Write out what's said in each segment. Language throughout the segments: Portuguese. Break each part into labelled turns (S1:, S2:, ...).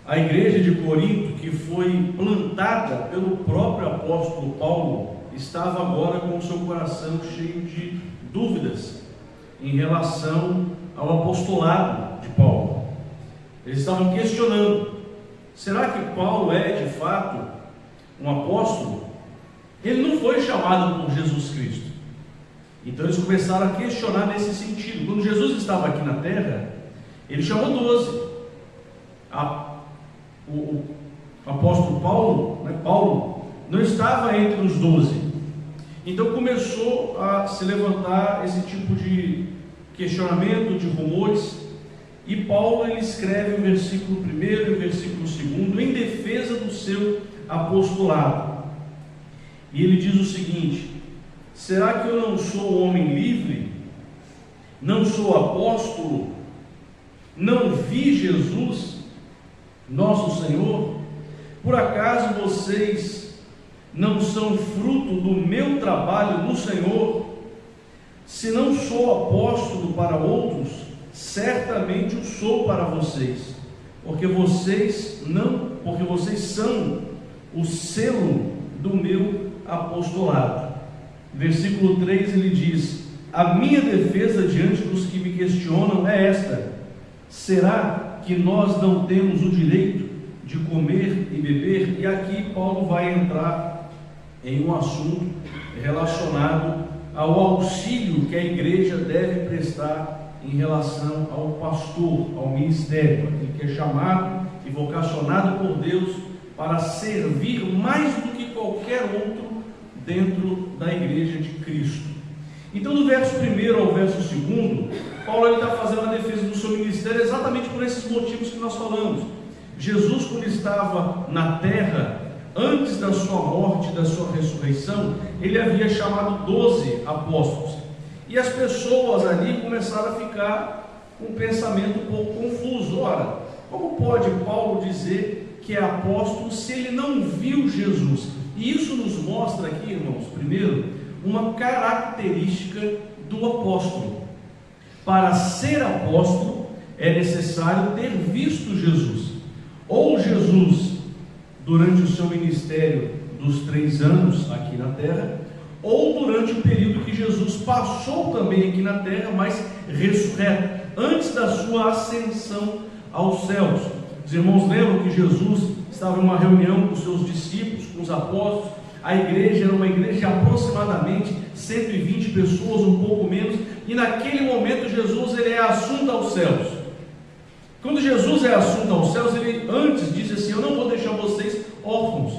S1: A igreja de Corinto, que foi plantada pelo próprio apóstolo Paulo, estava agora com o seu coração cheio de dúvidas em relação ao apostolado de Paulo. Eles estavam questionando: será que Paulo é de fato um apóstolo? Ele não foi chamado por Jesus Cristo. Então eles começaram a questionar nesse sentido. Quando Jesus estava aqui na terra, ele chamou 12. O apóstolo Paulo não estava entre os 12. Então começou a se levantar esse tipo de questionamento, de rumores. E Paulo ele escreve o versículo 1 e o versículo 2 em defesa do seu apostolado. E ele diz o seguinte: será que eu não sou homem livre? Não sou apóstolo? Não vi Jesus, nosso Senhor? Por acaso vocês não são fruto do meu trabalho no Senhor? Se não sou apóstolo para outros, certamente o sou para vocês, porque vocês são o selo do meu apostolado. Versículo 3 ele diz: a minha defesa diante dos que me questionam é esta: será que nós não temos o direito de comer e beber? E aqui Paulo vai entrar em um assunto relacionado ao auxílio que a igreja deve prestar em relação ao pastor, ao ministério, aquele que é chamado e vocacionado por Deus para servir mais do que qualquer outro dentro da igreja de Cristo. Então, do verso 1 ao verso 2, Paulo está fazendo a defesa do seu ministério exatamente por esses motivos que nós falamos. Jesus, quando estava na terra, antes da sua morte e da sua ressurreição, ele havia chamado 12 apóstolos. E as pessoas ali começaram a ficar com um pensamento um pouco confuso. Ora, como pode Paulo dizer que é apóstolo se ele não viu Jesus? E isso nos mostra aqui, irmãos, primeiro, uma característica do apóstolo. Para ser apóstolo é necessário ter visto Jesus. Ou Jesus, durante o seu ministério dos 3 anos aqui na terra, ou durante o período que Jesus passou também aqui na terra, mas ressurreto, antes da sua ascensão aos céus. Os irmãos lembram que Jesus estava em uma reunião com os seus discípulos, com os apóstolos. A igreja era uma igreja de aproximadamente 120 pessoas, um pouco menos, e naquele momento Jesus ele é assunto aos céus. Quando Jesus é assunto aos céus, ele antes diz assim: eu não vou deixar vocês órfãos,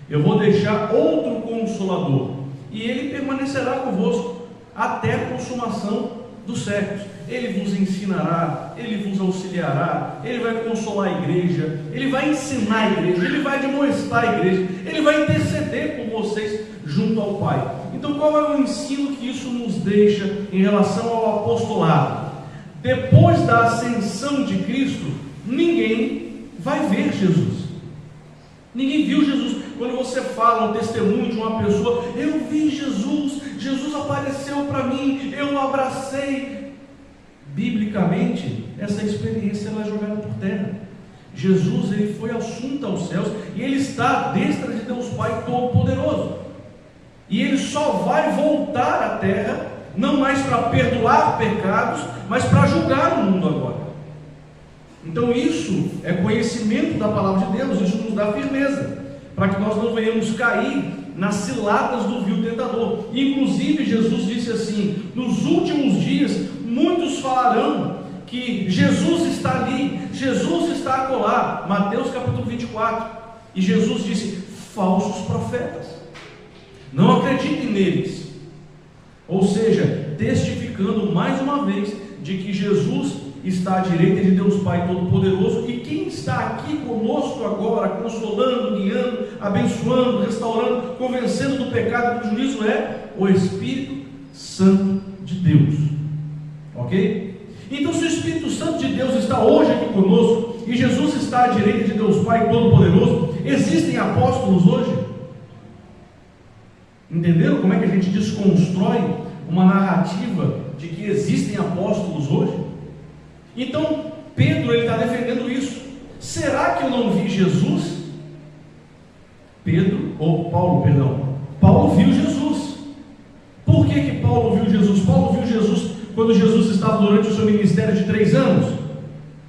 S1: eu vou deixar outro Consolador, e ele permanecerá convosco até a consumação dos séculos. Ele vos ensinará, ele vos auxiliará, ele vai consolar a igreja, ele vai ensinar a igreja, ele vai admoestar a igreja, ele vai interceder por vocês junto ao Pai. Então, qual é o ensino que isso nos deixa em relação ao apostolado? Depois da ascensão de Cristo, ninguém vai ver Jesus. Ninguém viu Jesus. Quando você fala um testemunho de uma pessoa: eu vi Jesus, Jesus apareceu para mim, eu o abracei. Biblicamente, essa experiência ela é jogada por terra. Jesus ele foi assunto aos céus e ele está à destra de Deus Pai Todo-Poderoso. E ele só vai voltar à terra, não mais para perdoar pecados, mas para julgar o mundo agora. Então isso é conhecimento da palavra de Deus, isso nos dá firmeza, para que nós não venhamos cair nas ciladas do vil tentador. Inclusive Jesus disse assim: nos últimos dias muitos falarão que Jesus está ali, Jesus está acolá. Mateus capítulo 24. E Jesus disse: falsos profetas, não acreditem neles. Ou seja, testificando mais uma vez de que Jesus está à direita de Deus Pai Todo-Poderoso, e quem está aqui conosco agora, consolando, guiando, abençoando, restaurando, convencendo do pecado e do juízo, é o Espírito Santo de Deus. Ok? Então, se o Espírito Santo de Deus está hoje aqui conosco, e Jesus está à direita de Deus Pai Todo-Poderoso, existem apóstolos hoje? Entenderam como é que a gente desconstrói uma narrativa de que existem apóstolos hoje? Então, Pedro está defendendo isso. será que eu não vi Jesus? Paulo viu Jesus. Por que Paulo viu Jesus? Paulo viu Jesus quando Jesus estava durante o seu ministério de 3 anos?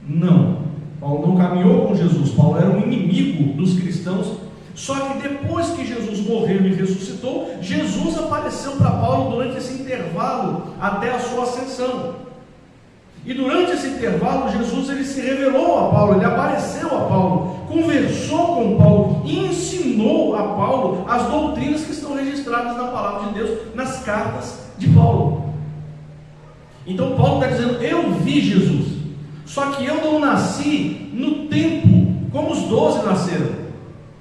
S1: Não, Paulo não caminhou com Jesus. Paulo era um inimigo dos cristãos. Só que depois que Jesus morreu e ressuscitou, Jesus apareceu para Paulo durante esse intervalo até a sua ascensão. E durante esse intervalo, Jesus ele se revelou a Paulo, ele apareceu a Paulo, conversou com Paulo e ensinou a Paulo as doutrinas que estão registradas na palavra de Deus, nas cartas de Paulo. Então Paulo está dizendo: eu vi Jesus, só que eu não nasci no tempo como os 12 nasceram.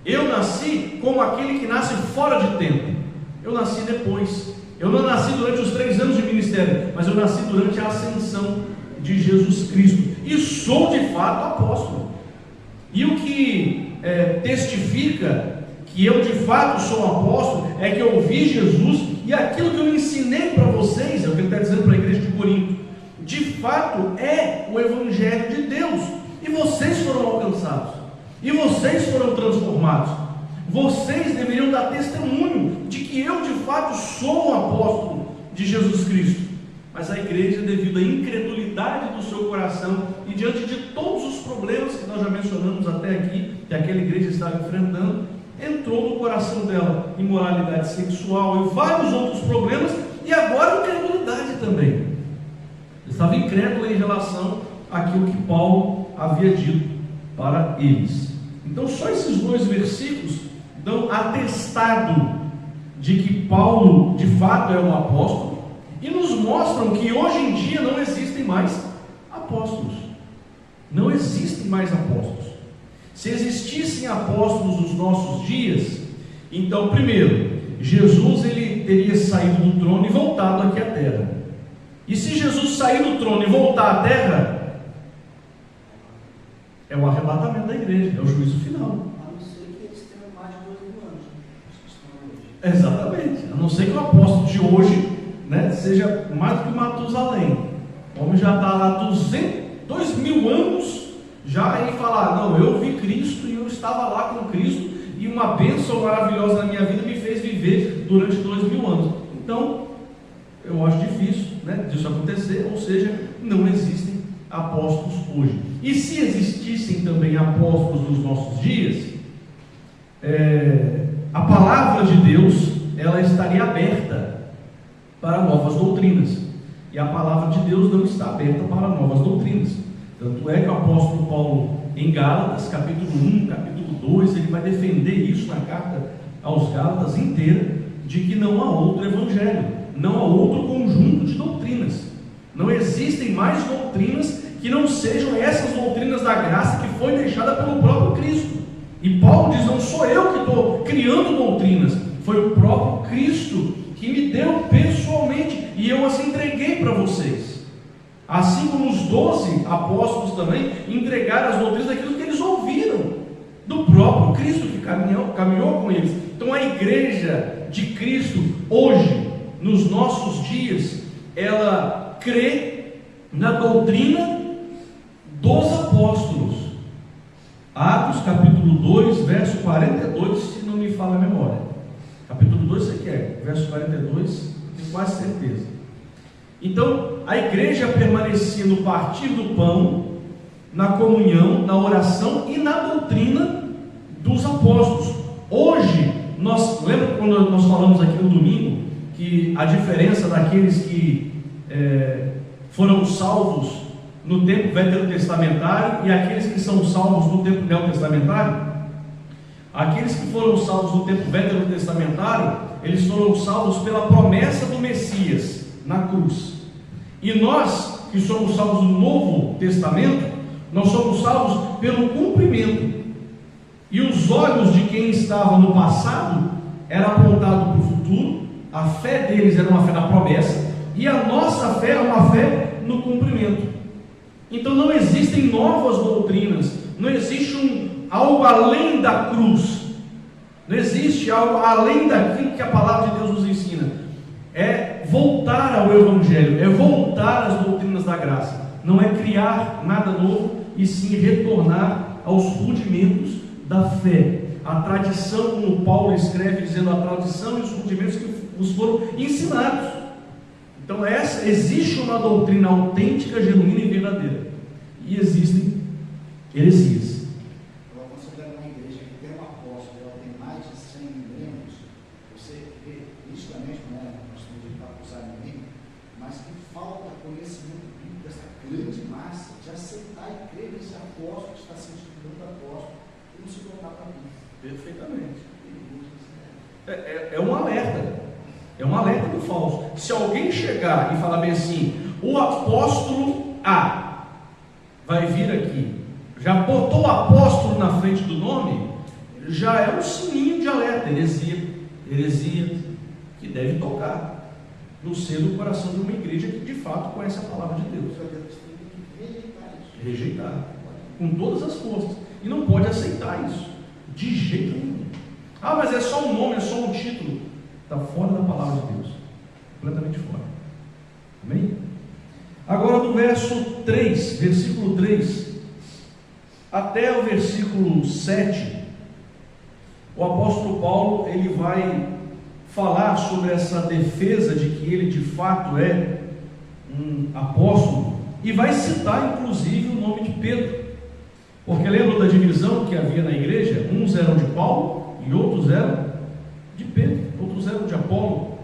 S1: Eu nasci como aquele que nasce fora de tempo. Eu nasci depois. Eu não nasci durante os 3 anos de ministério, mas eu nasci durante a ascensão de Jesus Cristo, e sou de fato apóstolo. E o que testifica que eu de fato sou um apóstolo é que eu vi Jesus, e aquilo que eu ensinei para vocês, é o que ele está dizendo para a igreja de Corinto, de fato é o Evangelho de Deus, e vocês foram alcançados, e vocês foram transformados. Vocês deveriam dar testemunho de que eu de fato sou um apóstolo de Jesus Cristo. Mas a igreja, devido à incredulidade do seu coração e diante de todos os problemas que nós já mencionamos até aqui, que aquela igreja estava enfrentando, entrou no coração dela imoralidade sexual e vários outros problemas, e agora incredulidade também. Estava incrédula em relação àquilo que Paulo havia dito para eles. Então só esses 2 versículos dão atestado de que Paulo de fato é um apóstolo, e nos mostram que hoje em dia não existem mais apóstolos. Não existem mais apóstolos. Se existissem apóstolos nos nossos dias, então, primeiro, Jesus ele teria saído do trono e voltado aqui à terra. E se Jesus sair do trono e voltar à terra, é o arrebatamento da igreja, é o juízo final.
S2: A não ser que eles tenham mais de 2 mil anos.
S1: Exatamente. A não ser que o apóstolo de hoje, seja mais do que Matusalém. O homem já está lá 2.000 anos já em falar: não, eu vi Cristo e eu estava lá com Cristo, e uma bênção maravilhosa na minha vida me fez viver durante 2.000 anos. Então eu acho difícil disso acontecer, ou seja, não existem apóstolos hoje. E se existissem também apóstolos nos nossos dias, a palavra de Deus ela estaria aberta para novas doutrinas, e a palavra de Deus não está aberta para novas doutrinas. Tanto é que o apóstolo Paulo, em Gálatas, capítulo 1, capítulo 2, ele vai defender isso na carta aos Gálatas inteira, de que não há outro evangelho, não há outro conjunto de doutrinas. Não existem mais doutrinas que não sejam essas doutrinas da graça que foi deixada pelo próprio Cristo. E Paulo diz: não sou eu que estou criando doutrinas, foi o próprio Cristo que me deu pessoalmente, e eu as entreguei para vocês. Assim como os 12 apóstolos também entregaram as doutrinas daquilo que eles ouviram do próprio Cristo que caminhou com eles. Então a igreja de Cristo hoje, nos nossos dias, ela crê na doutrina dos apóstolos. Atos capítulo 2, verso 42, se não me falha a memória. Capítulo 2 você quer? Verso 42, tenho quase certeza. Então, a igreja permanecia no partir do pão, na comunhão, na oração e na doutrina dos apóstolos. Hoje, lembra quando nós falamos aqui no domingo, que a diferença daqueles que foram salvos no tempo veterotestamentário e aqueles que são salvos no tempo neotestamentário? Aqueles que foram salvos no tempo veterotestamentário, eles foram salvos pela promessa do Messias na cruz. E nós, que somos salvos no Novo Testamento, nós somos salvos pelo cumprimento. E os olhos de quem estava no passado eram apontados para o futuro, a fé deles era uma fé na promessa, e a nossa fé é uma fé no cumprimento. Então não existem novas doutrinas, não existe algo além da cruz, não existe algo além daquilo que a palavra de Deus nos ensina. É voltar ao Evangelho, é voltar às doutrinas da graça, não é criar nada novo, e sim retornar aos rudimentos da fé. A tradição, como Paulo escreve, dizendo a tradição e os rudimentos que vos foram ensinados. Então existe uma doutrina autêntica, genuína e verdadeira. E existem heresias.
S3: Agora, quando você pega uma igreja que tem um apóstolo, ela tem mais de 100 membros, você vê nitidamente, não é nós temos que acusar ninguém, mas que falta conhecimento bíblico dessa grande massa de aceitar e crer nesse apóstolo que está se intitulando apóstolo e não se voltar para mim.
S1: Perfeitamente. É um alerta. É um alerta do falso. Se alguém chegar e falar bem assim, o apóstolo A vai vir aqui, já botou o apóstolo na frente do nome, já é um sininho de alerta, heresia que deve tocar no seio do coração de uma igreja que de fato conhece a palavra de Deus. Rejeitar com todas as forças, e não pode aceitar isso de jeito nenhum. Ah, mas é só um nome, é só um título. Está fora da palavra de Deus, completamente fora. Amém? Agora do verso 3, versículo 3 até o versículo 7, o apóstolo Paulo ele vai falar sobre essa defesa de que ele de fato é um apóstolo, e vai citar inclusive o nome de Pedro, porque lembra da divisão que havia na igreja? Uns eram de Paulo e outros eram de Pedro, outros eram de Apolo.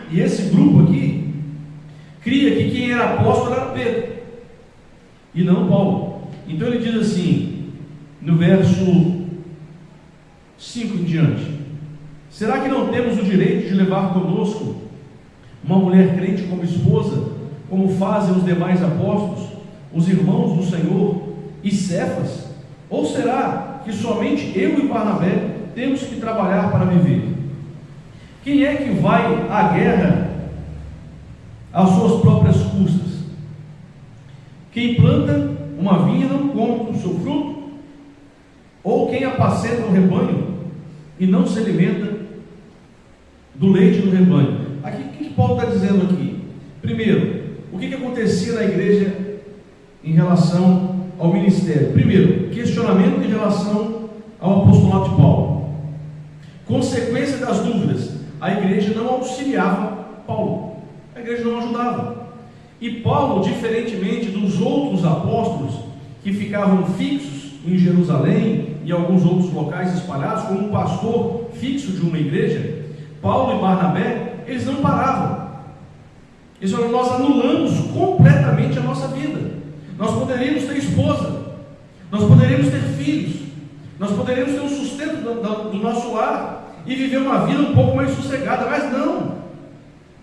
S1: E esse grupo aqui cria que quem era apóstolo era Pedro e não Paulo. Então ele diz assim, no verso 5 em diante: será que não temos o direito de levar conosco uma mulher crente como esposa, como fazem os demais apóstolos, os irmãos do Senhor e Cefas? Ou será que somente eu e Barnabé temos que trabalhar para viver? Quem é que vai à guerra às suas próprias custas? Quem planta uma vinha não come o seu fruto? Ou quem apacenta o rebanho e não se alimenta do leite do rebanho? Aqui, o que Paulo está dizendo aqui? Primeiro, o que acontecia na igreja em relação ao ministério? Primeiro, questionamento em relação ao apostolado de Paulo. Consequência das dúvidas: a igreja não auxiliava Paulo, a igreja não ajudava. E Paulo, diferentemente dos outros apóstolos que ficavam fixos em Jerusalém e alguns outros locais espalhados, como um pastor fixo de uma igreja, Paulo e Barnabé, eles não paravam. Eles falaram: nós anulamos completamente a nossa vida. Nós poderíamos ter esposa, nós poderíamos ter filhos, nós poderíamos ter um sustento do nosso lar e viver uma vida um pouco mais sossegada, mas não.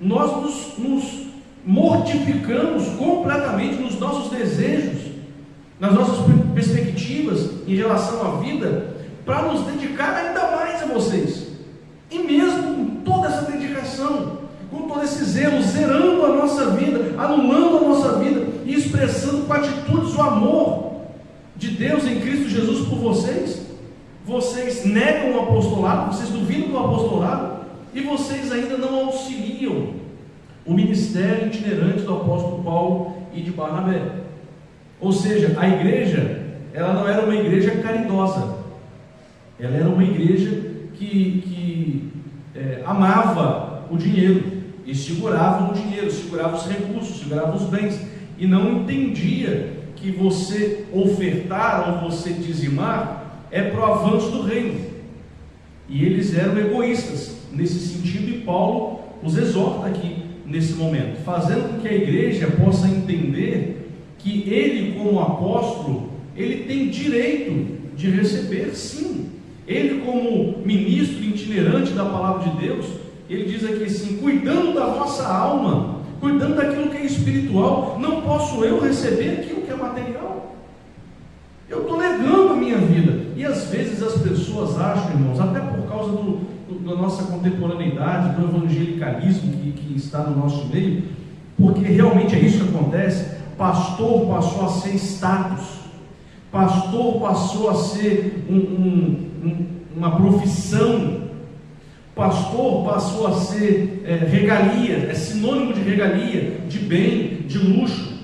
S1: Nós nos mortificamos completamente nos nossos desejos, nas nossas perspectivas em relação à vida, para nos dedicar ainda mais a vocês. E mesmo com toda essa dedicação, com todo esse zelo, zerando a nossa vida, anulando a nossa vida e expressando com atitudes o amor de Deus em Cristo Jesus por vocês, vocês negam o apostolado, vocês duvidam do apostolado, e vocês ainda não auxiliam o ministério itinerante do apóstolo Paulo e de Barnabé. Ou seja, a igreja, ela não era uma igreja caridosa, ela era uma igreja que amava o dinheiro, e segurava o dinheiro, segurava os recursos, segurava os bens, e não entendia que você ofertar ou você dizimar é para o avanço do reino. E eles eram egoístas nesse sentido, e Paulo os exorta aqui nesse momento, fazendo com que a igreja possa entender que ele, como apóstolo, ele tem direito de receber, sim. Ele, como ministro itinerante da palavra de Deus, ele diz aqui assim: cuidando da vossa alma, cuidando daquilo que é espiritual, não posso eu receber aquilo que é material? Eu estou negando a minha vida. E às vezes as pessoas acham, irmãos, até por causa da nossa contemporaneidade, do evangelicalismo que está no nosso meio, porque realmente é isso que acontece. Pastor passou a ser status, pastor passou a ser uma profissão, pastor passou a ser regalia, é sinônimo de regalia, de bem, de luxo.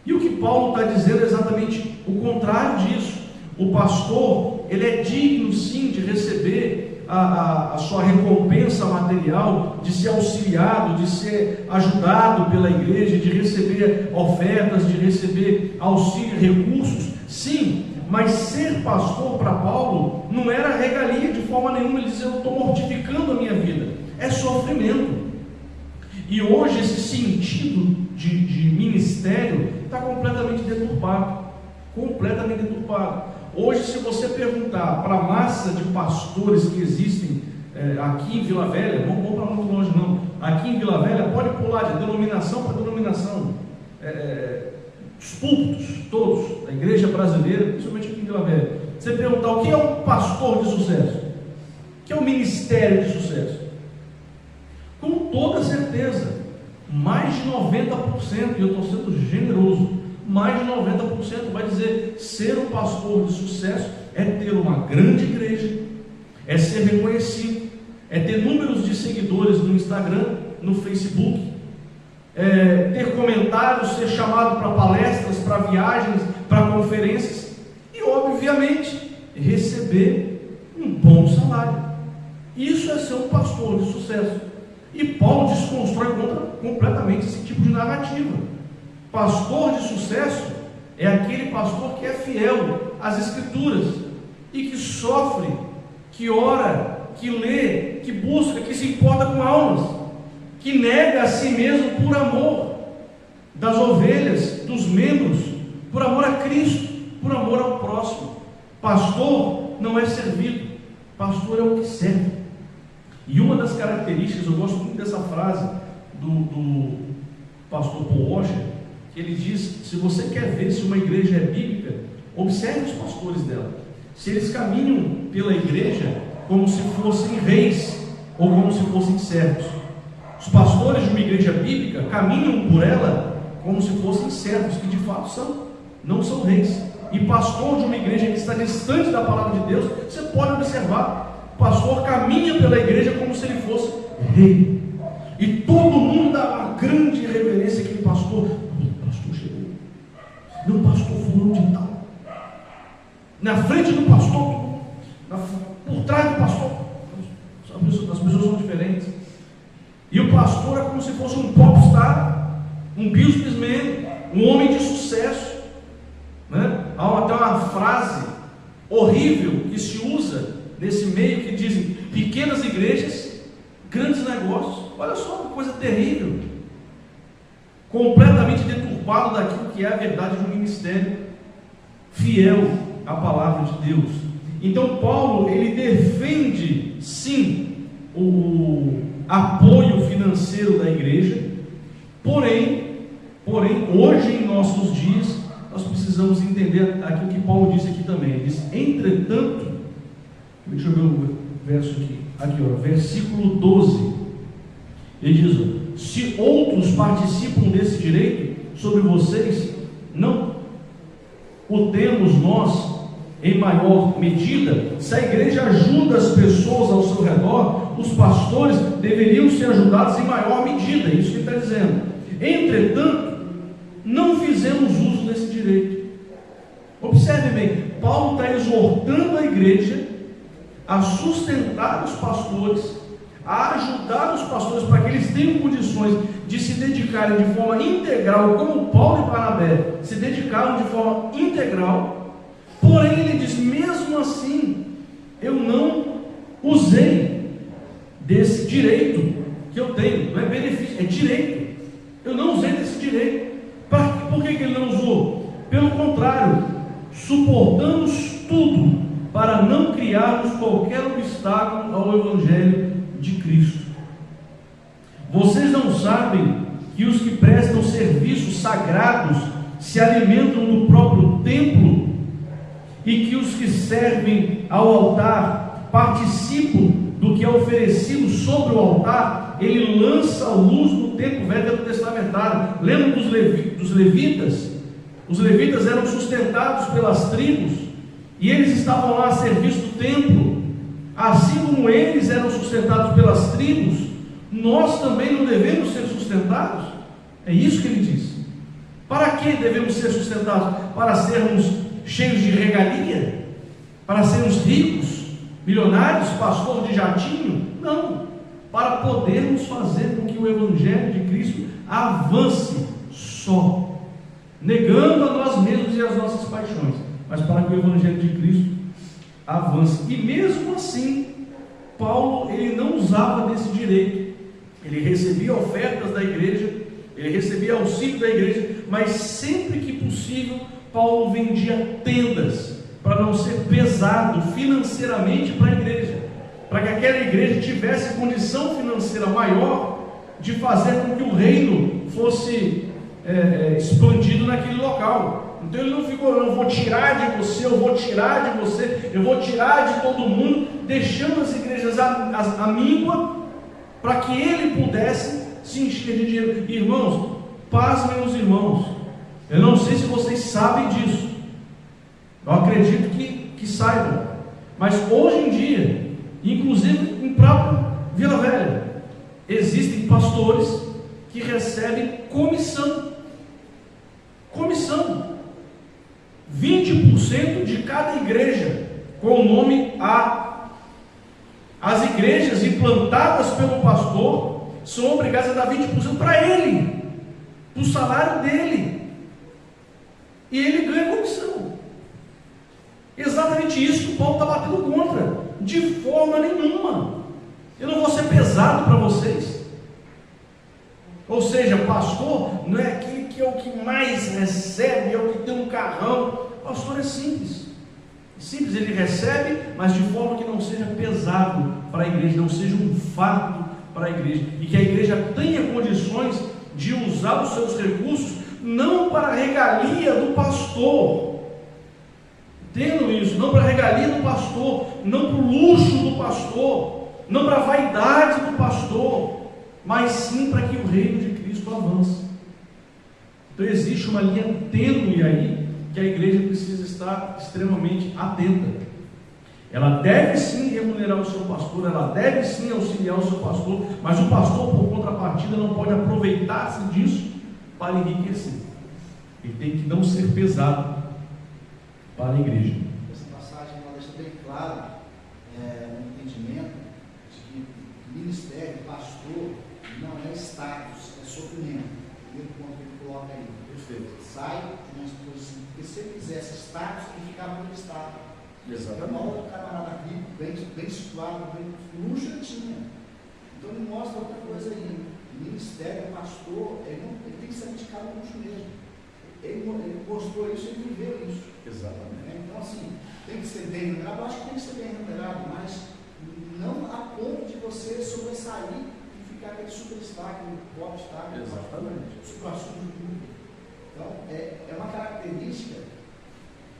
S1: E o que Paulo está dizendo é exatamente o contrário disso. O pastor, ele é digno sim de receber a sua recompensa material, de ser auxiliado, de ser ajudado pela igreja, de receber ofertas, de receber auxílio, recursos, sim. Mas ser pastor para Paulo não era regalia de forma nenhuma. Ele dizia: eu estou mortificando a minha vida, é sofrimento. E hoje esse sentido de ministério está completamente deturpado. Completamente deturpado. Hoje, se você perguntar para a massa de pastores que existem aqui em Vila Velha, não vamos para muito longe não, aqui em Vila Velha, pode pular de denominação para denominação, os púlpitos todos, da igreja brasileira, principalmente aqui em Vila Velha, você perguntar o que é um pastor de sucesso, o que é um ministério de sucesso, com toda certeza, mais de 90%, e eu estou sendo generoso, mais de 90% vai dizer: ser um pastor de sucesso é ter uma grande igreja, é ser reconhecido, é ter números de seguidores no Instagram, no Facebook, ter comentários, ser chamado para palestras, para viagens, para conferências e, obviamente, receber um bom salário. Isso é ser um pastor de sucesso. E Paulo desconstrói completamente esse tipo de narrativa. Pastor de sucesso é aquele pastor que é fiel às Escrituras e que sofre, que ora, que lê, que busca, que se importa com almas, que nega a si mesmo por amor das ovelhas, dos membros, por amor a Cristo, por amor ao próximo. Pastor não é servido, pastor é o que serve. E uma das características, eu gosto muito dessa frase do pastor Paul Washer, que ele diz: se você quer ver se uma igreja é bíblica, observe os pastores dela, se eles caminham pela igreja como se fossem reis ou como se fossem servos. Os pastores de uma igreja bíblica caminham por ela como se fossem servos, que de fato são, não são reis. E pastor de uma igreja que está distante da palavra de Deus, você pode observar, o pastor caminha pela igreja como se ele fosse rei, e todo mundo dá uma grande reverência àquele pastor. O pastor chegou, não, pastor fulano de tal, na frente do pastor, por trás do pastor, as pessoas são diferentes. E o pastor é como se fosse um popstar, um businessman, um homem de sucesso, né? Há até uma frase horrível que se usa nesse meio, que dizem: pequenas igrejas, grandes negócios. Olha só que coisa terrível, completamente deturpado daquilo que é a verdade de um ministério fiel à palavra de Deus. Então Paulo, ele defende sim o apoio financeiro da igreja, porém hoje em nossos dias nós precisamos entender aquilo que Paulo disse aqui também. Ele diz: entretanto, deixa eu ver o verso aqui ó, versículo 12, ele diz: se outros participam desse direito sobre vocês, não o temos nós em maior medida? Se a igreja ajuda as pessoas ao seu redor, os pastores deveriam ser ajudados em maior medida. Isso que ele está dizendo. Entretanto, não fizemos uso desse direito. Observe bem, Paulo está exortando a igreja a sustentar os pastores, a ajudar os pastores para que eles tenham condições de se dedicarem de forma integral, como Paulo e Barnabé se dedicaram de forma integral. Porém, ele diz: mesmo assim, eu não usei desse direito que eu tenho. Não é benefício, é direito. Eu não usei desse direito. Por que ele não usou? Pelo contrário, suportamos tudo para não criarmos qualquer obstáculo ao Evangelho de Cristo. Vocês não sabem que os que prestam serviços sagrados se alimentam no próprio templo, e que os que servem ao altar participam do que é oferecido sobre o altar? Ele lança a luz no tempo velho testamentário. Lembra dos levitas? Os levitas eram sustentados pelas tribos, e eles estavam lá a serviço do templo. Assim como eles eram sustentados pelas tribos, nós também não devemos ser sustentados? É isso que ele diz. Para que devemos ser sustentados? Para sermos cheios de regalia? Para sermos ricos, milionários, pastor de jatinho? Não. Para podermos fazer com que o Evangelho de Cristo avance só, negando a nós mesmos e as nossas paixões, mas para que o Evangelho de Cristo avance. E mesmo assim, Paulo, ele não usava desse direito. Ele recebia ofertas da igreja, ele recebia auxílio da igreja, mas sempre que possível, Paulo vendia tendas, para não ser pesado financeiramente para a igreja, para que aquela igreja tivesse condição financeira maior de fazer com que o reino fosse expandido naquele local. Então ele não ficou, eu vou tirar de você, eu vou tirar de você, eu vou tirar de todo mundo, deixando as igrejas à míngua, para que ele pudesse se encher de dinheiro. Irmãos, paz, meus irmãos, eu não sei se vocês sabem disso, eu acredito que saibam, mas hoje em dia, inclusive em próprio Vila Velha, existem pastores que recebem comissão, 20% de cada igreja, com o nome A. As igrejas implantadas pelo pastor são obrigadas a dar 20% para ele, para o salário dele, e ele ganha comissão. Exatamente isso que o Paulo está batendo contra. De forma nenhuma. Eu não vou ser pesado para vocês. Ou seja, pastor não é aquele que é o que mais recebe, é o que tem um carrão. Pastor é simples. Simples, ele recebe, mas de forma que não seja pesado para a igreja, não seja um fardo para a igreja, e que a igreja tenha condições de usar os seus recursos, não para a regalia do pastor. Entendo isso, não para a regalia do pastor, não para o luxo do pastor, não para a vaidade do pastor, mas sim para que o reino de Cristo avance. Então existe uma linha tênue aí, que a igreja precisa estar extremamente atenta. Ela deve sim remunerar o seu pastor, ela deve sim auxiliar o seu pastor, mas o pastor, por contrapartida, não pode aproveitar-se disso para enriquecer. Ele tem que não ser pesado para a igreja.
S3: Essa passagem ela deixa bem claro um entendimento de que ministério, pastor, não é status, é sofrimento. Primeiro ponto que ele coloca aí. Perfeito. Sai de uma exposição, porque se ele quisesse status, ele ficava no status. Exatamente. Uma outra camarada rico, bem situado, bem luxo ele tinha. Então ele mostra outra coisa aí. Ministério, pastor, ele tem que ser dedicado ao luxo mesmo. Ele mostrou isso, ele viveu isso. Exatamente. Então, assim, tem que ser bem remunerado. Eu acho que tem que ser bem remunerado, mas não a ponto de você sobressair e ficar aquele superstar, aquele popstar, exatamente, supra-sumo do mundo. Então, é uma característica,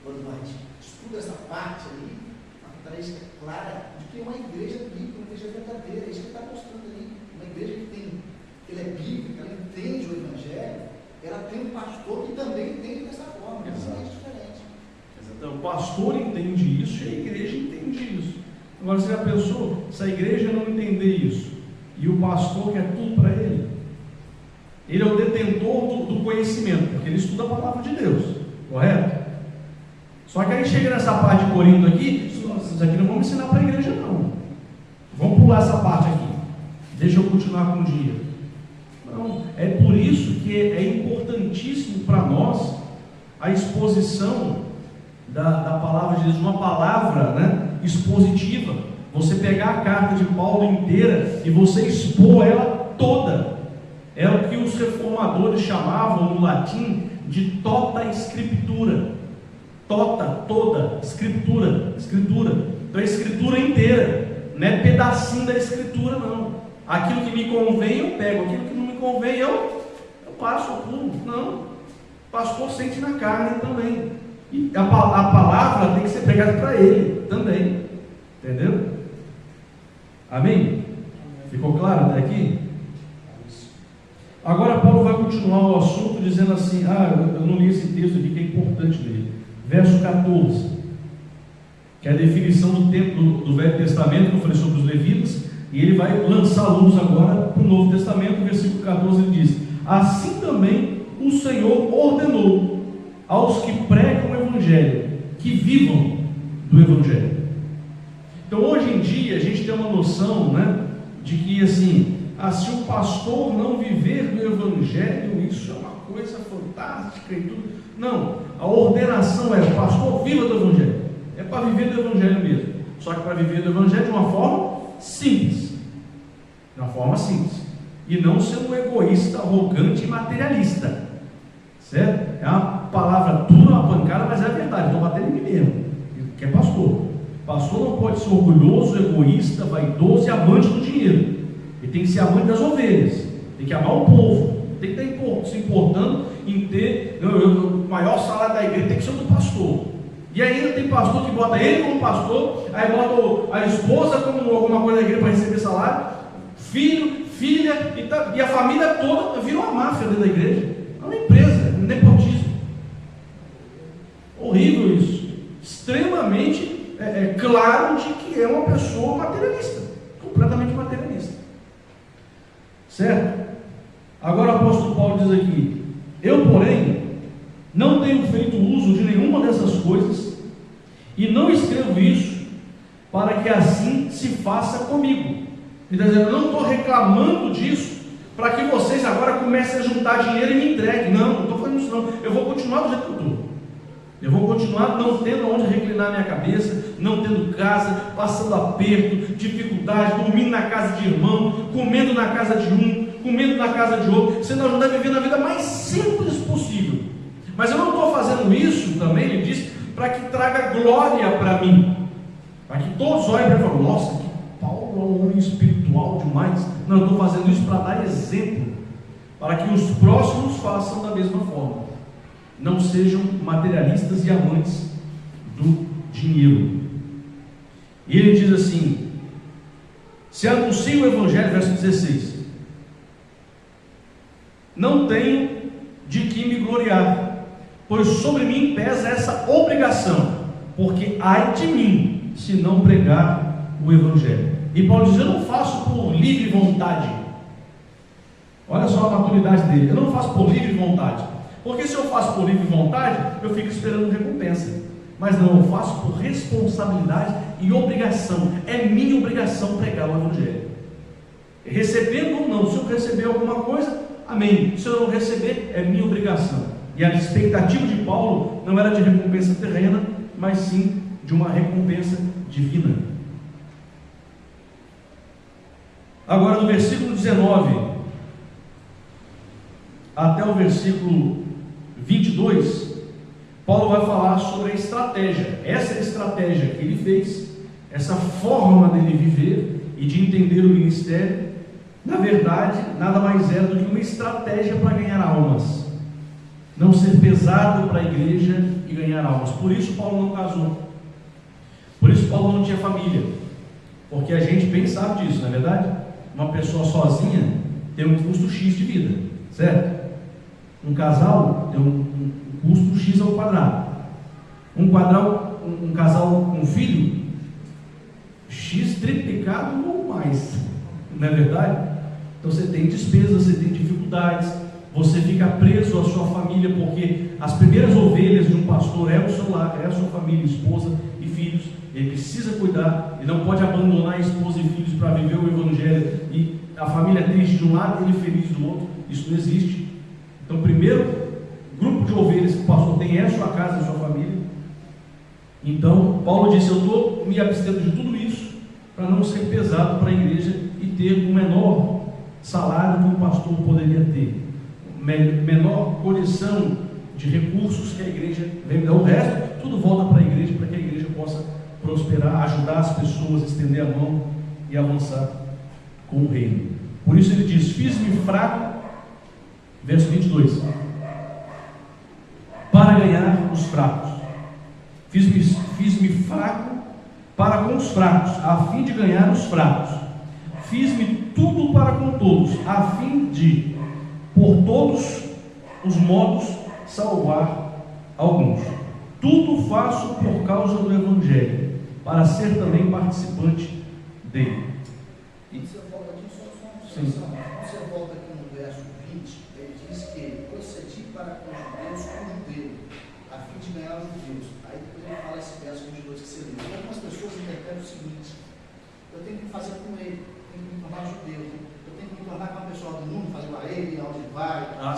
S3: quando a gente estuda essa parte aí, uma característica clara de que é uma igreja bíblica, uma igreja verdadeira. É isso que ele está mostrando ali. Uma igreja que ela é bíblica, ela entende o Evangelho. Ela tem um pastor que também entende dessa forma, é diferente.
S1: Então, o pastor entende isso e a igreja entende isso. Agora, você já pensou, se a igreja não entender isso, e o pastor quer tudo para ele? Ele é o detentor do conhecimento, porque ele estuda a palavra de Deus, correto? Só que aí chega nessa parte de Corinto aqui, isso aqui não vamos ensinar para a igreja não. Vamos pular essa parte aqui. Deixa eu continuar com o dia. Não, é por isso que é importantíssimo para nós a exposição da palavra de Deus, uma palavra, né, expositiva. Você pegar a carta de Paulo inteira e você expor ela toda. É o que os reformadores chamavam no latim de tota scriptura. Tota, toda, escritura. Então a escritura inteira, não é pedacinho da escritura não. Aquilo que me convém eu pego, aquilo que não me convém eu passo, eu pulo. Não, o pastor sente na carne também, e a palavra tem que ser pregada para ele também, entendeu? Amém? Ficou claro até aqui? Agora Paulo vai continuar o assunto dizendo assim, eu não li esse texto aqui que é importante dele, verso 14, que é a definição do tempo do Velho Testamento, que eu falei sobre os levitas. E ele vai lançar luz agora para o Novo Testamento. No versículo 14 ele diz: assim também o Senhor ordenou aos que pregam o Evangelho que vivam do Evangelho. Então, hoje em dia, a gente tem uma noção, né, de que, assim, se o pastor não viver do Evangelho, isso é uma coisa fantástica e tudo. Não, a ordenação é: o pastor viva do Evangelho. É para viver do Evangelho mesmo. Só que para viver do Evangelho de uma forma simples. De uma forma simples. E não ser um egoísta, arrogante e materialista. Certo? É uma palavra dura, uma pancada, mas é a verdade. Estou batendo em mim mesmo, que é pastor. Pastor não pode ser orgulhoso, egoísta, vaidoso e amante do dinheiro. Ele tem que ser amante das ovelhas. Tem que amar o povo. Tem que estar se importando em ter o maior salário da igreja. Tem que ser do pastor. E ainda tem pastor que bota ele como pastor, aí bota a esposa como alguma coisa da igreja para receber salário, filho, filha, e a família toda vira uma máfia dentro da igreja. É uma empresa, um nepotismo. Horrível isso. Extremamente claro de que é uma pessoa materialista, completamente materialista. Certo? Agora o apóstolo Paulo diz aqui: eu, porém, não tenho feito uso de nenhuma dessas coisas, e não escrevo isso para que assim se faça comigo. Ele está dizendo: eu não estou reclamando disso para que vocês agora comecem a juntar dinheiro e me entreguem. Não estou fazendo isso não. Eu vou continuar do jeito que eu estou. Eu vou continuar não tendo onde reclinar minha cabeça, não tendo casa, passando aperto, dificuldade, dormindo na casa de irmão, comendo na casa de um, comendo na casa de outro, sendo ajudado a viver na vida mais simples possível. Mas eu não estou fazendo isso também, ele diz, para que traga glória para mim, para que todos olhem para mim e falem: nossa, que Paulo é um homem espiritual demais. Não, eu estou fazendo isso para dar exemplo, para que os próximos façam da mesma forma. Não sejam materialistas e amantes do dinheiro. E ele diz assim: se anuncio o Evangelho, verso 16, não tenho de que me gloriar, pois sobre mim pesa essa obrigação, porque ai de mim se não pregar o Evangelho. E Paulo diz: eu não faço por livre vontade. Olha só a maturidade dele: eu não faço por livre vontade, porque se eu faço por livre vontade, eu fico esperando recompensa. Mas não, eu faço por responsabilidade e obrigação. É minha obrigação pregar o Evangelho, recebendo ou não. Se eu receber alguma coisa, amém. Se eu não receber, é minha obrigação. E a expectativa de Paulo não era de recompensa terrena, mas sim de uma recompensa divina. Agora, no versículo 19 até o versículo 22, Paulo vai falar sobre a estratégia. Essa estratégia que ele fez, essa forma dele viver e de entender o ministério, na verdade, nada mais é do que uma estratégia para ganhar almas. Não ser pesado para a igreja e ganhar almas. Por isso Paulo não casou. Por isso Paulo não tinha família. Porque a gente bem sabe disso, não é verdade? Uma pessoa sozinha tem um custo X de vida, certo? Um casal tem um custo X ao quadrado. Um casal com filho, X triplicado ou mais, não é verdade? Então você tem despesas, você tem dificuldades, você fica preso à sua família, porque as primeiras ovelhas de um pastor é o seu lar, é a sua família, esposa e filhos. Ele precisa cuidar, ele não pode abandonar a esposa e filhos para viver o Evangelho e a família triste de um lado e ele feliz do outro. Isso não existe. Então, o primeiro grupo de ovelhas que o pastor tem é a sua casa, a sua família. Então, Paulo disse: eu estou me abstendo de tudo isso para não ser pesado para a igreja e ter o menor salário que o pastor poderia ter, menor condição de recursos que a igreja vem dar. O resto, tudo volta para a igreja, para que a igreja possa prosperar, ajudar as pessoas, estender a mão e avançar com o reino. Por isso ele diz: fiz-me fraco, verso 22, para ganhar os fracos. Fiz-me fraco para com os fracos, a fim de ganhar os fracos. Fiz-me tudo para com todos, a fim de, por todos os modos, salvar alguns. Tudo faço por causa do Evangelho, para ser também participante dele.
S3: Você volta aqui,
S1: Sim.
S3: você volta aqui no verso 20, ele diz que procedi para com os judeus como judeu, a fim de ganhar os judeus. Aí depois ele fala esse verso 22 que você leu. Então, algumas pessoas interpretam o seguinte: eu tenho que me fazer como ele, eu tenho que me tornar judeu, eu tenho que me tornar com a pessoa do mundo, fazer igual a ele, onde vai, vai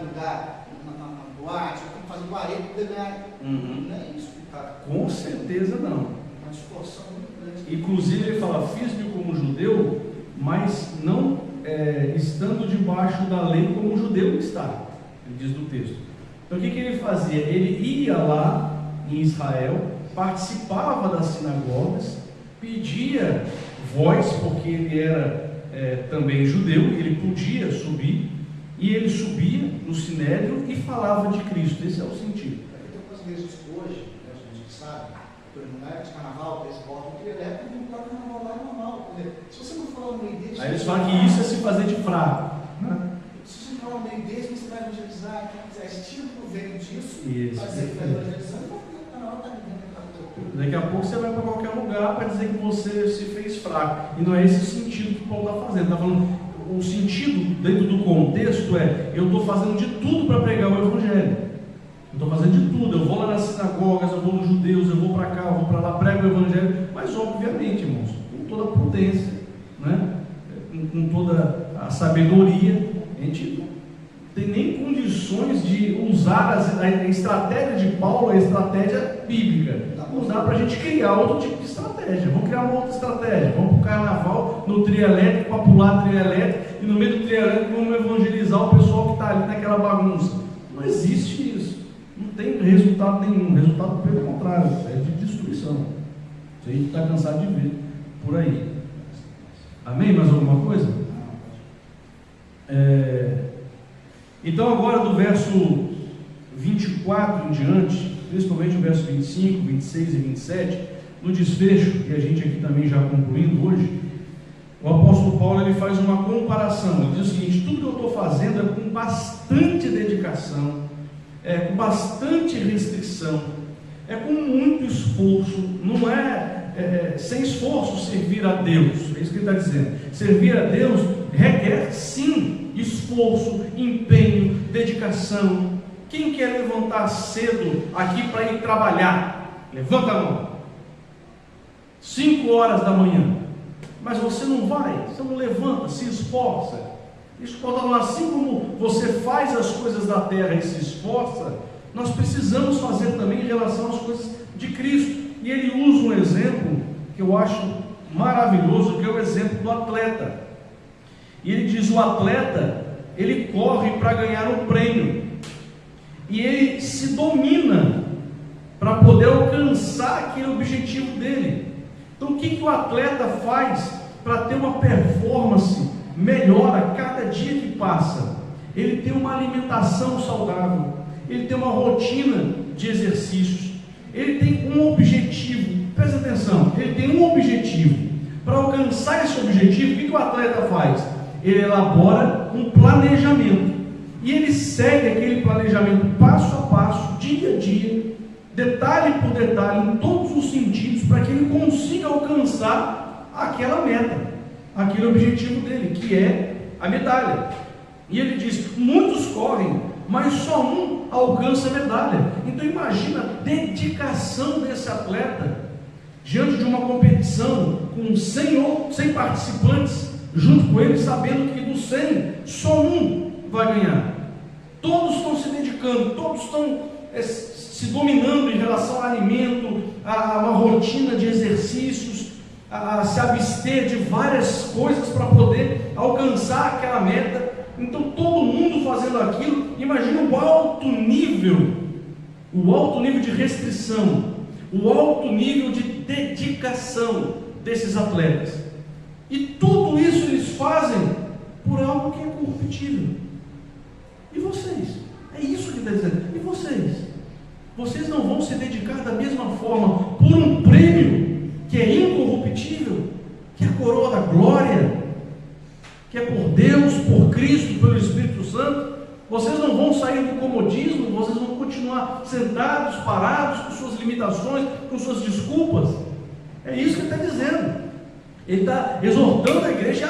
S3: no lugar, na boate, eu tenho que fazer igual a ele para poder ganhar. Não é isso, cara.
S1: Com certeza não.
S3: Uma distorção muito grande.
S1: Inclusive ele fala, fiz-me como judeu, mas não estando debaixo da lei como o judeu está, ele diz no texto. Então o que ele fazia? Ele ia lá em Israel, participava das sinagogas, pedia voz, porque ele era também judeu, ele podia subir, e ele subia no sinédrio e falava de Cristo. Esse é o sentido.
S3: Tem algumas igrejas hoje, né, a gente sabe, na época de carnaval, eles botam o trio elétrico e não carnaval lá é normal. Se você não falar no meio deles...
S1: Aí eles falam que isso é se fazer de fraco.
S3: Se você falar no meio deles, você vai evangelizar, quem quiser, estira o proveito disso,
S1: isso,
S3: vai dizer que está evangelizando, porque o canal está ligando aquela.
S1: Daqui a pouco você vai para qualquer lugar para dizer que você se fez fraco. E não é esse o sentido que Paulo está fazendo. Está falando, o sentido dentro do contexto é: eu estou fazendo de tudo para pregar o Evangelho. Eu estou fazendo de tudo. Eu vou lá nas sinagogas, eu vou nos judeus, eu vou para cá, eu vou para lá, prego o Evangelho. Mas, obviamente, irmãos, com toda a prudência, né? Com toda a sabedoria, a gente não tem nem condições de usar a estratégia de Paulo, a estratégia bíblica. Não dá para a gente criar outro tipo de estratégia. Vamos criar uma outra estratégia. Vamos para o carnaval, no trio elétrico, para pular trio elétrico, e no meio do trio elétrico vamos evangelizar o pessoal que está ali naquela bagunça. Não existe isso. Não tem resultado nenhum. Resultado pelo contrário, é de destruição. Isso a gente está cansado de ver por aí. Amém? Mais alguma coisa? Então agora do verso 24 em diante, principalmente o verso 25, 26 e 27, no desfecho, que a gente aqui também já concluindo hoje, o apóstolo Paulo ele faz uma comparação. Ele diz o seguinte: tudo que eu estou fazendo é com bastante dedicação, é com bastante restrição, é com muito esforço, não é sem esforço servir a Deus. É isso que ele está dizendo. Servir a Deus requer sim esforço, empenho, dedicação. Quem quer levantar cedo aqui para ir trabalhar? Levanta a mão. 5 horas da manhã. Mas você não vai, você não levanta, se esforça. Assim como você faz as coisas da terra e se esforça, nós precisamos fazer também em relação às coisas de Cristo. E ele usa um exemplo que eu acho maravilhoso, que é o exemplo do atleta. E ele diz: o atleta, ele corre para ganhar um prêmio, e ele se domina para poder alcançar aquele objetivo dele. Então o que o atleta faz para ter uma performance melhor a cada dia que passa? Ele tem uma alimentação saudável, ele tem uma rotina de exercícios, ele tem um objetivo. Presta atenção, ele tem um objetivo. Para alcançar esse objetivo, o que o atleta faz? Ele elabora um planejamento, e ele segue aquele planejamento passo a passo, dia a dia, detalhe por detalhe, em todos os sentidos, para que ele consiga alcançar aquela meta, aquele objetivo dele, que é a medalha. E ele diz: muitos correm, mas só um alcança a medalha. Então imagina a dedicação desse atleta diante de uma competição com 100 participantes junto com ele, sabendo que dos 100 só um vai ganhar. Todos estão se dedicando, todos estão se dominando em relação ao alimento, a uma rotina de exercícios, a se abster de várias coisas para poder alcançar aquela meta. Então todo mundo fazendo aquilo. Imagina o alto nível de restrição, o alto nível de dedicação desses atletas. E tudo isso eles fazem por algo que é corruptível. E vocês? É isso que está dizendo. E vocês? Vocês não vão se dedicar da mesma forma por um prêmio que é incorruptível, que é a coroa da glória, que é por Deus, por Cristo, pelo Espírito Santo? Vocês não vão sair do comodismo, vocês vão continuar sentados, parados, com suas limitações, com suas desculpas. É isso que ele está dizendo. Ele está exortando a igreja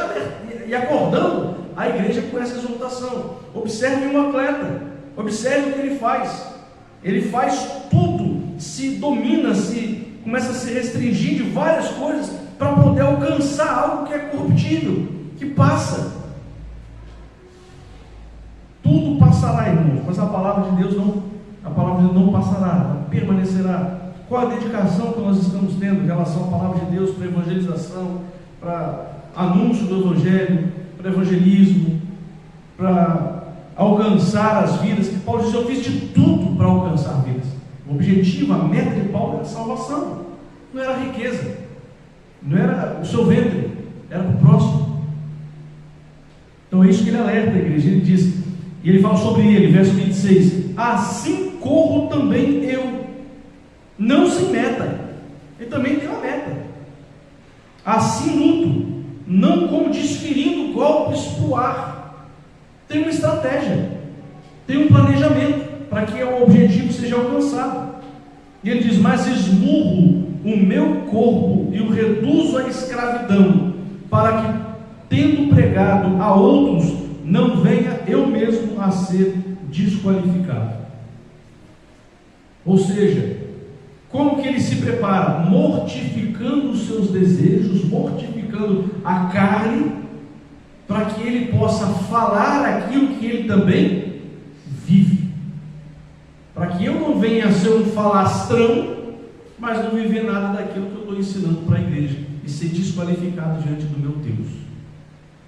S1: e acordando a igreja com essa exortação. Observe um atleta. Observe o que ele faz. Ele faz tudo, se domina, começa a se restringir de várias coisas para poder alcançar algo que é corruptível, que passa. Tudo passará, irmãos, mas a palavra de Deus não passará, ela permanecerá. Qual a dedicação que nós estamos tendo em relação à palavra de Deus para evangelização, para anúncio do evangelho, para evangelismo, para alcançar as vidas? Que Paulo diz: eu fiz de tudo para alcançar vidas. O objetivo, a meta de Paulo era a salvação, não era a riqueza, não era o seu ventre, era para o próximo. Então é isso que ele alerta a igreja. Ele diz, e ele fala sobre ele, verso 26: assim corro também eu, não sem meta. Ele também tem uma meta. Assim luto, não como desferindo golpes para o ar. Tem uma estratégia, tem um planejamento para que o objetivo seja alcançado. E ele diz: mas esmurro o meu corpo e o reduzo à escravidão, para que, tendo pregado a outros, não venha eu mesmo a ser desqualificado. Ou seja, como que ele se prepara? Mortificando os seus desejos, mortificando a carne, para que ele possa falar aquilo que ele também vive. Para que eu não venha a ser um falastrão, mas não viver nada daquilo que eu estou ensinando para a igreja e ser desqualificado diante do meu Deus.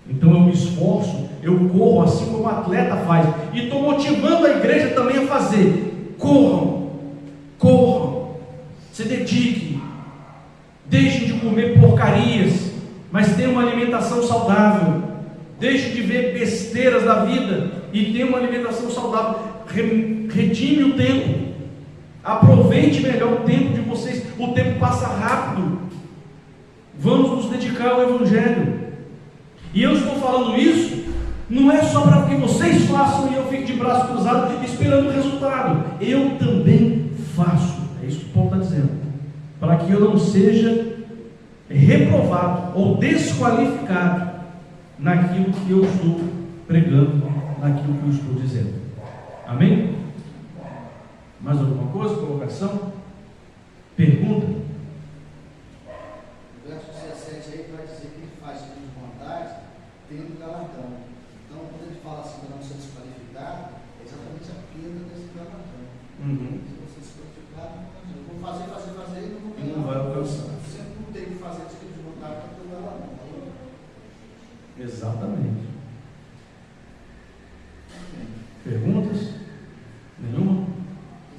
S1: Então eu me esforço, eu corro assim como o atleta faz, e estou motivando a igreja também a fazer. Corram, se dediquem, deixem de comer porcarias, mas tenham uma alimentação saudável. Deixem de ver besteiras da vida e tenham uma alimentação saudável. Redime o tempo, aproveite melhor o tempo de vocês. O tempo passa rápido. Vamos nos dedicar ao evangelho. E eu estou falando isso, não é só para que vocês façam e eu fique de braço cruzado esperando o resultado. Eu também faço. É isso que Paulo está dizendo. Para que eu não seja reprovado ou desqualificado naquilo que eu estou pregando, naquilo que eu estou dizendo. Amém? Mais alguma coisa? Colocação? Pergunta?
S3: O verso 17 aí vai dizer que ele faz segundo vontade, tendo galardão. Então, quando ele fala assim para não ser desqualificado, é exatamente a perda desse galardão. Se você se qualificar, eu vou fazer e não vou ganhar.
S1: Não vai alcançar.
S3: Você não tem que fazer segundo vontade para ter o galardão.
S1: Exatamente. Perguntas? Nenhuma?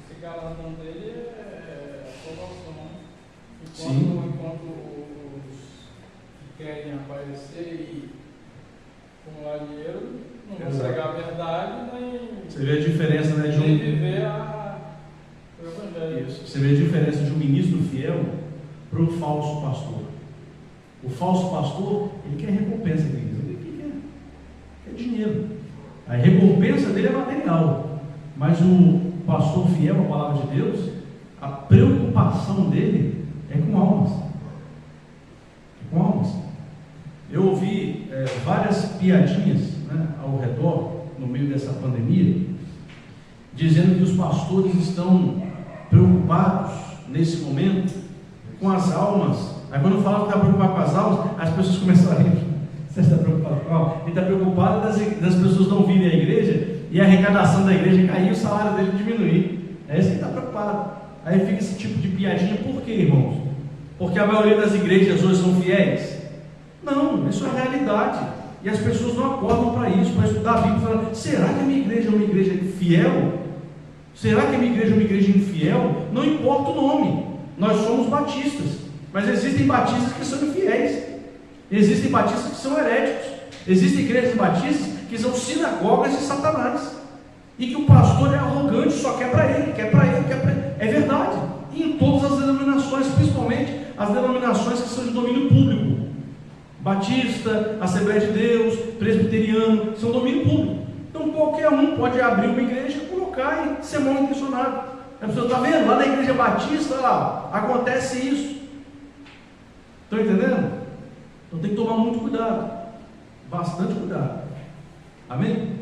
S4: Esse galardão dele é a aprovação. Enquanto os que querem aparecer e acumular dinheiro não vão pregar a verdade, nem
S1: você vê a diferença, né, de um
S4: viver o evangelho.
S1: Isso. Você vê a diferença de um ministro fiel para um falso pastor. O falso pastor, ele quer recompensa dele. Ele quer dinheiro. A recompensa dele é material. Mas o pastor fiel à palavra de Deus, a preocupação dele é com almas. Eu ouvi várias piadinhas, né, ao redor, no meio dessa pandemia, dizendo que os pastores estão preocupados nesse momento com as almas. Aí quando eu falava que está preocupado com as almas, as pessoas começaram a rir. Você está preocupado com a alma? Ele está preocupado das pessoas não virem à igreja e a arrecadação da igreja cair e o salário dele diminuir. É isso que ele está preocupado. Aí fica esse tipo de piadinha. Por quê, irmãos? Porque a maioria das igrejas hoje são fiéis? Não, isso é realidade. E as pessoas não acordam para isso, para estudar a Bíblia e falar: será que a minha igreja é uma igreja fiel? Será que a minha igreja é uma igreja infiel? Não importa o nome, nós somos batistas, mas existem batistas que são infiéis, existem batistas que são heréticos, existem igrejas batistas que são sinagogas de Satanás, e que o pastor é arrogante, só quer para ele, quer para ele. É verdade, e em todas as denominações, principalmente as denominações que são de domínio público. Batista, Assembleia de Deus, Presbiteriano, são domínio público. Então qualquer um pode abrir uma igreja, colocar e ser mal intencionado. A pessoa está vendo? Lá na igreja Batista, lá, acontece isso. Estão entendendo? Então tem que tomar muito cuidado. Bastante cuidado. Amém?